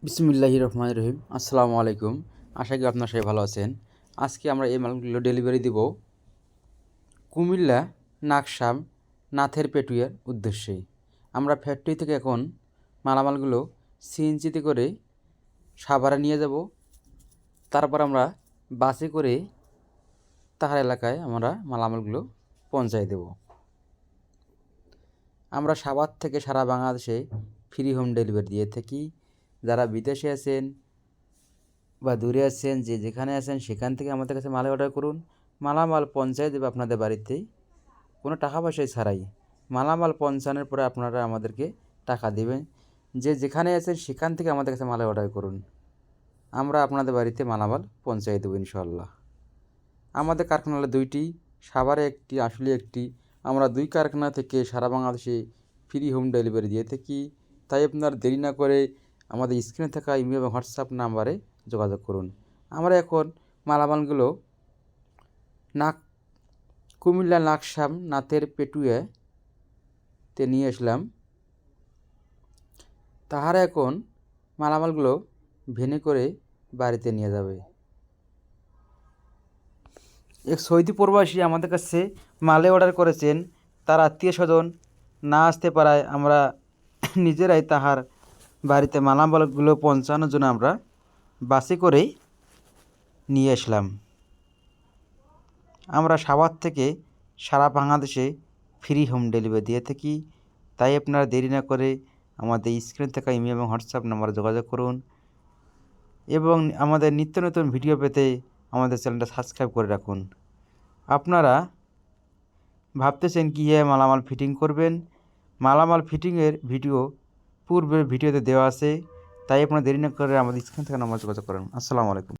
বিসমিল্লাহির রহমানির রহিম। আসসালামু আলাইকুম। আশা করি আপনার সবাই ভালো আছেন। আজকে আমরা এই মালগুলো ডেলিভারি দিব কুমিল্লা নাকসাম নাথের পেটুয়ার উদ্দেশ্যে। আমরা ফ্যাক্টরি থেকে এখন মালামালগুলো সিএনজিতে করে সাভারে নিয়ে যাব। তারপর আমরা বাসে করে তাহার এলাকায় আমরা মালামালগুলো পৌঁছায় দেব। আমরা সাভার থেকে সারা বাংলাদেশে ফ্রি হোম ডেলিভারি দিয়ে থাকি। যারা বিদেশে আছেন বা দূরে আছেন, যে যেখানে আছেন সেখান থেকে আমাদের কাছে মাল অর্ডার করুন। মালামাল পৌঁছায় দেবে আপনাদের বাড়িতেই, কোনো টাকা পয়সাই ছাড়াই। মালামাল পৌঁছানোর পরে আপনারা আমাদেরকে টাকা দেবেন। যে যেখানে আছেন সেখান থেকে আমাদের কাছে মাল অর্ডার করুন, আমরা আপনাদের বাড়িতে মালামাল পৌঁছাই দেবো ইনশাল্লাহ। আমাদের কারখানা হলো দুইটি, সাভারে একটি, আসলে একটি। আমরা দুই কারখানা থেকে সারা বাংলাদেশে ফ্রি হোম ডেলিভারি দিয়ে থাকি। তাই আপনার দেরি না করে আমাদের স্ক্রিনে থাকা ইমেল এবং হোয়াটসঅ্যাপ নাম্বারে যোগাযোগ করুন। আমরা এখন মালামালগুলো কুমিল্লা নাকসাম নাথের পেটুয়াতে নিয়ে আসলাম। তাহারা এখন মালামালগুলো ভেনে করে বাড়িতে নিয়ে যাবে। এক সৌদি প্রবাসী আমাদের কাছে মালে অর্ডার করেছেন। তার আত্মীয় স্বজন না আসতে পারায় আমরা নিজেরাই তাহার বাড়িতে মালামালগুলো পৌঁছানোর জন্য আমরা বাসে করে নিয়ে আসলাম। আমরা সাভার থেকে সারা বাংলাদেশে ফ্রি হোম ডেলিভারি দিয়ে থাকি। তাই আপনারা দেরি না করে আমাদের স্ক্রিনে থাকা ইমেল এবং হোয়াটসঅ্যাপ নাম্বারে যোগাযোগ করুন এবং আমাদের নিত্য নতুন ভিডিও পেতে আমাদের চ্যানেলটা সাবস্ক্রাইব করে রাখুন। আপনারা ভাবতেছেন কীভাবে মালামাল ফিটিং করবেন, মালামাল ফিটিংয়ের ভিডিও পূর্বের ভিডিওতে দেওয়া আছে। তাই আপনারা দেরি না করে আমাদের স্ক্রিনে থাকা নাম্বারে যোগাযোগ করুন। আসসালামু আলাইকুম।